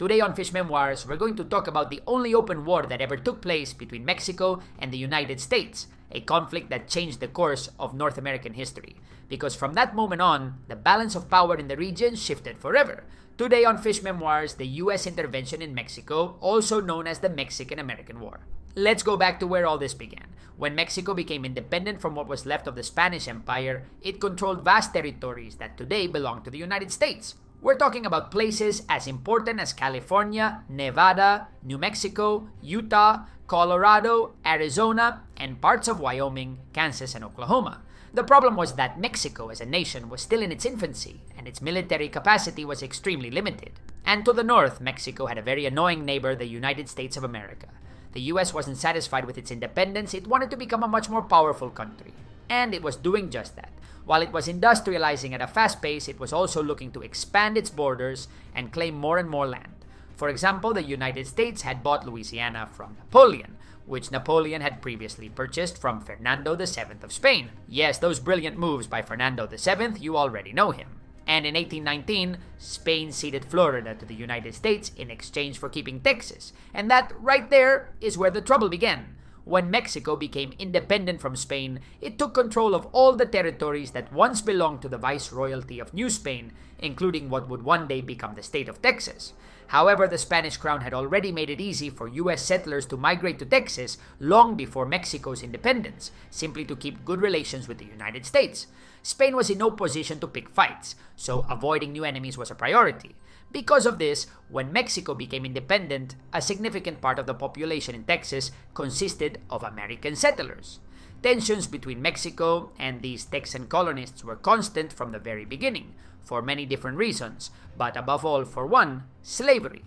Today on Fish Memoirs, we're going to talk about the only open war that ever took place between Mexico and the United States, a conflict that changed the course of North American history. Because from that moment on, the balance of power in the region shifted forever. Today on Fish Memoirs, the U.S. intervention in Mexico, also known as the Mexican-American War. Let's go back to where all this began. When Mexico became independent from what was left of the Spanish Empire, it controlled vast territories that today belong to the United States. We're talking about places as important as California, Nevada, New Mexico, Utah, Colorado, Arizona, and parts of Wyoming, Kansas, and Oklahoma. The problem was that Mexico as a nation was still in its infancy, and its military capacity was extremely limited. And to the north, Mexico had a very annoying neighbor, the United States of America. The US wasn't satisfied with its independence, it wanted to become a much more powerful country. And it was doing just that. While it was industrializing at a fast pace, it was also looking to expand its borders and claim more and more land. For example, the United States had bought Louisiana from Napoleon, which Napoleon had previously purchased from Fernando VII of Spain. Yes, those brilliant moves by Fernando VII, you already know him. And in 1819, Spain ceded Florida to the United States in exchange for keeping Texas. And that right there is where the trouble began. When Mexico became independent from Spain, it took control of all the territories that once belonged to the Viceroyalty of New Spain, including what would one day become the state of Texas. However, the Spanish crown had already made it easy for US settlers to migrate to Texas long before Mexico's independence, simply to keep good relations with the United States. Spain was in no position to pick fights, so avoiding new enemies was a priority. Because of this, when Mexico became independent, a significant part of the population in Texas consisted of American settlers. Tensions between Mexico and these Texan colonists were constant from the very beginning, for many different reasons, but above all, for one, slavery.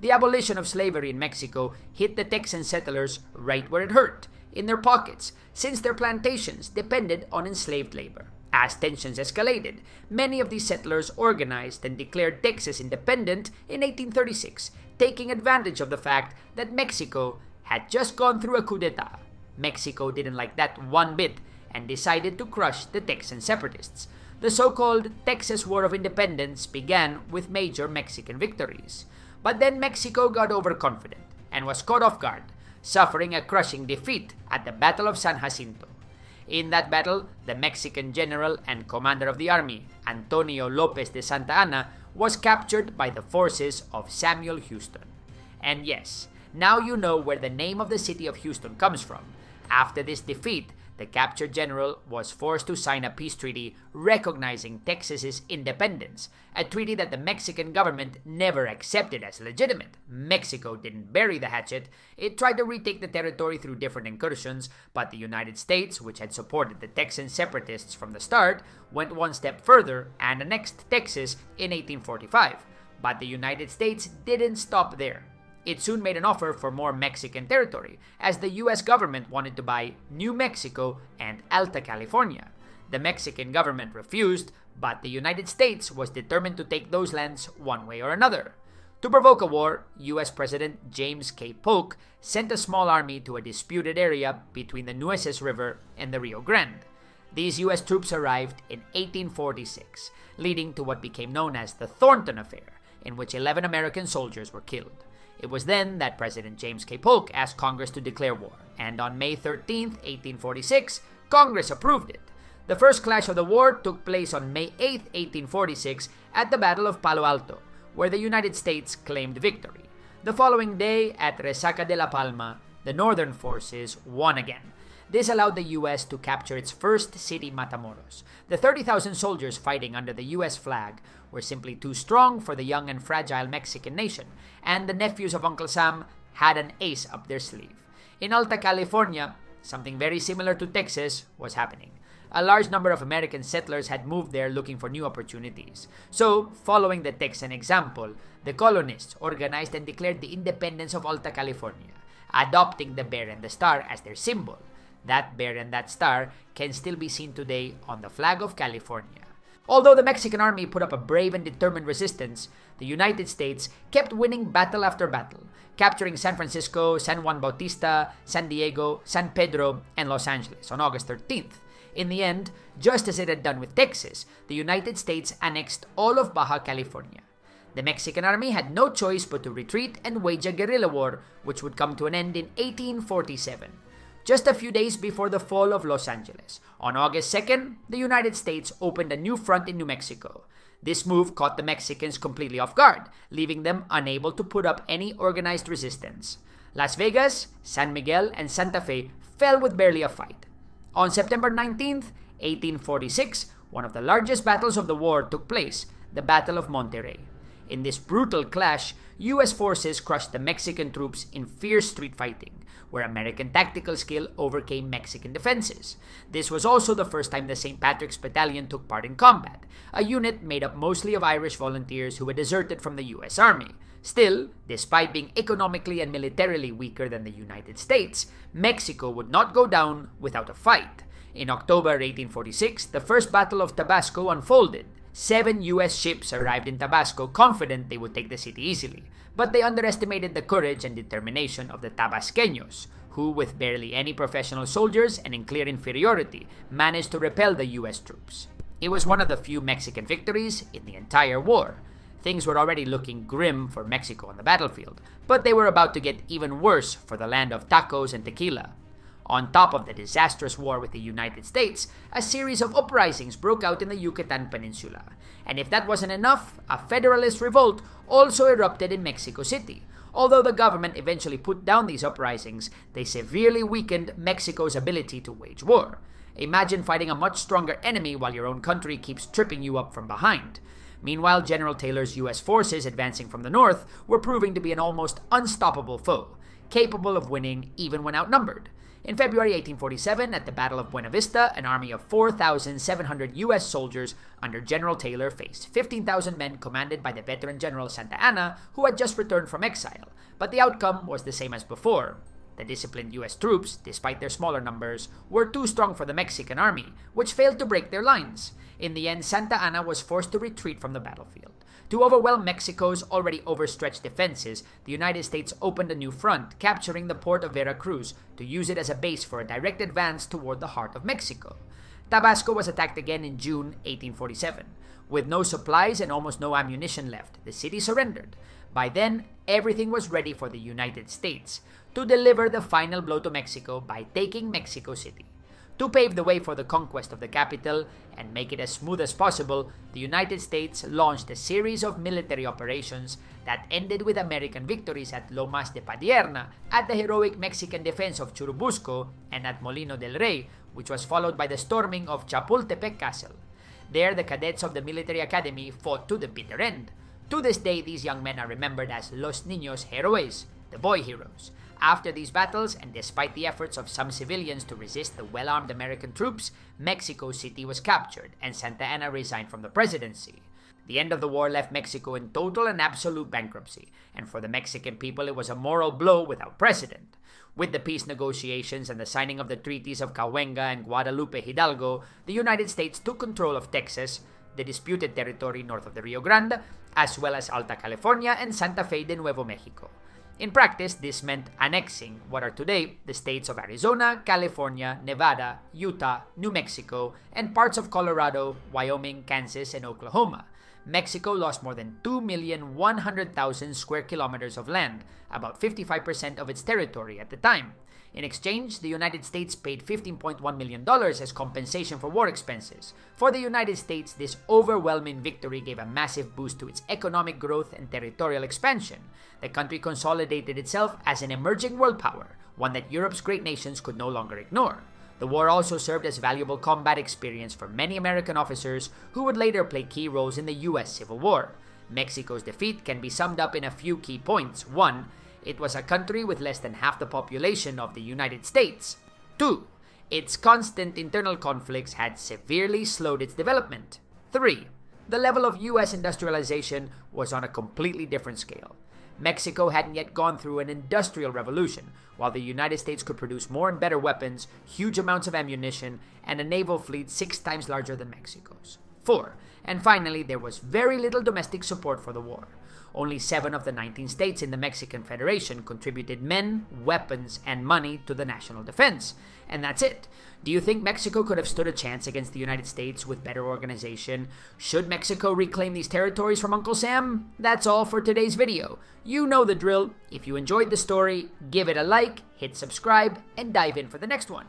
The abolition of slavery in Mexico hit the Texan settlers right where it hurt, in their pockets, since their plantations depended on enslaved labor. As tensions escalated, many of these settlers organized and declared Texas independent in 1836, taking advantage of the fact that Mexico had just gone through a coup d'etat. Mexico didn't like that one bit and decided to crush the Texan separatists. The so-called Texas War of Independence began with major Mexican victories. But then Mexico got overconfident and was caught off guard, suffering a crushing defeat at the Battle of San Jacinto. In that battle, the Mexican general and commander of the army, Antonio Lopez de Santa Anna, was captured by the forces of Samuel Houston. And yes, now you know where the name of the city of Houston comes from. After this defeat, the captured general was forced to sign a peace treaty recognizing Texas's independence, a treaty that the Mexican government never accepted as legitimate. Mexico didn't bury the hatchet. It tried to retake the territory through different incursions, but the United States, which had supported the Texan separatists from the start, went one step further and annexed Texas in 1845. But the United States didn't stop there. It soon made an offer for more Mexican territory, as the US government wanted to buy New Mexico and Alta California. The Mexican government refused, but the United States was determined to take those lands one way or another. To provoke a war, US President James K. Polk sent a small army to a disputed area between the Nueces River and the Rio Grande. These US troops arrived in 1846, leading to what became known as the Thornton Affair, in which 11 American soldiers were killed. It was then that President James K. Polk asked Congress to declare war, and on May 13, 1846, Congress approved it. The first clash of the war took place on May 8, 1846, at the Battle of Palo Alto, where the United States claimed victory. The following day, at Resaca de la Palma, the Northern forces won again. This allowed the U.S. to capture its first city, Matamoros. The 30,000 soldiers fighting under the U.S. flag were simply too strong for the young and fragile Mexican nation, and the nephews of Uncle Sam had an ace up their sleeve. In Alta California, something very similar to Texas was happening. A large number of American settlers had moved there looking for new opportunities. So, following the Texan example, the colonists organized and declared the independence of Alta California, adopting the bear and the star as their symbol. That bear and that star can still be seen today on the flag of California. Although the Mexican army put up a brave and determined resistance, the United States kept winning battle after battle, capturing San Francisco, San Juan Bautista, San Diego, San Pedro, and Los Angeles on August 13th. In the end, just as it had done with Texas, the United States annexed all of Baja California. The Mexican army had no choice but to retreat and wage a guerrilla war, which would come to an end in 1847. Just a few days before the fall of Los Angeles, on August 2nd, the United States opened a new front in New Mexico. This move caught the Mexicans completely off guard, leaving them unable to put up any organized resistance. Las Vegas, San Miguel, and Santa Fe fell with barely a fight. On September 19th, 1846, one of the largest battles of the war took place, the Battle of Monterrey. In this brutal clash, U.S. forces crushed the Mexican troops in fierce street fighting, where American tactical skill overcame Mexican defenses. This was also the first time the St. Patrick's Battalion took part in combat, a unit made up mostly of Irish volunteers who had deserted from the U.S. Army. Still, despite being economically and militarily weaker than the United States, Mexico would not go down without a fight. In October 1846, the First Battle of Tabasco unfolded. 7 U.S. ships arrived in Tabasco confident they would take the city easily, but they underestimated the courage and determination of the Tabasqueños, who, with barely any professional soldiers and in clear inferiority, managed to repel the U.S. troops. It was one of the few Mexican victories in the entire war. Things were already looking grim for Mexico on the battlefield, but they were about to get even worse for the land of tacos and tequila. On top of the disastrous war with the United States, a series of uprisings broke out in the Yucatan Peninsula. And if that wasn't enough, a federalist revolt also erupted in Mexico City. Although the government eventually put down these uprisings, they severely weakened Mexico's ability to wage war. Imagine fighting a much stronger enemy while your own country keeps tripping you up from behind. Meanwhile, General Taylor's U.S. forces advancing from the north were proving to be an almost unstoppable foe, capable of winning even when outnumbered. In February 1847, at the Battle of Buena Vista, an army of 4,700 U.S. soldiers under General Taylor faced 15,000 men commanded by the veteran General Santa Anna, who had just returned from exile. But the outcome was the same as before. The disciplined U.S. troops, despite their smaller numbers, were too strong for the Mexican army, which failed to break their lines. In the end, Santa Anna was forced to retreat from the battlefield. To overwhelm Mexico's already overstretched defenses, the United States opened a new front, capturing the port of Veracruz to use it as a base for a direct advance toward the heart of Mexico. Tabasco was attacked again in June 1847. With no supplies and almost no ammunition left, the city surrendered. By then, everything was ready for the United States to deliver the final blow to Mexico by taking Mexico City. To pave the way for the conquest of the capital and make it as smooth as possible, the United States launched a series of military operations that ended with American victories at Lomas de Padierna, at the heroic Mexican defense of Churubusco, and at Molino del Rey, which was followed by the storming of Chapultepec Castle. There, the cadets of the military academy fought to the bitter end. To this day, these young men are remembered as Los Niños Héroes, the boy heroes. After these battles, and despite the efforts of some civilians to resist the well-armed American troops, Mexico City was captured, and Santa Anna resigned from the presidency. The end of the war left Mexico in total and absolute bankruptcy, and for the Mexican people it was a moral blow without precedent. With the peace negotiations and the signing of the treaties of Cahuenga and Guadalupe Hidalgo, the United States took control of Texas, the disputed territory north of the Rio Grande, as well as Alta California and Santa Fe de Nuevo Mexico. In practice, this meant annexing what are today the states of Arizona, California, Nevada, Utah, New Mexico, and parts of Colorado, Wyoming, Kansas, and Oklahoma. Mexico lost more than 2,100,000 square kilometers of land, about 55% of its territory at the time. In exchange, the United States paid $15.1 million as compensation for war expenses. For the United States, this overwhelming victory gave a massive boost to its economic growth and territorial expansion. The country consolidated itself as an emerging world power, one that Europe's great nations could no longer ignore. The war also served as valuable combat experience for many American officers who would later play key roles in the U.S. Civil War. Mexico's defeat can be summed up in a few key points. 1. It was a country with less than half the population of the United States. 2. Its constant internal conflicts had severely slowed its development. 3. The level of U.S. industrialization was on a completely different scale. Mexico hadn't yet gone through an industrial revolution, while the United States could produce more and better weapons, huge amounts of ammunition, and a naval fleet 6 times larger than Mexico's. 4. And finally, there was very little domestic support for the war. only 7 of the 19 states in the Mexican Federation contributed men, weapons, and money to the national defense. And that's it. Do you think Mexico could have stood a chance against the United States with better organization? Should Mexico reclaim these territories from Uncle Sam? That's all for today's video. You know the drill. If you enjoyed the story, give it a like, hit subscribe, and dive in for the next one.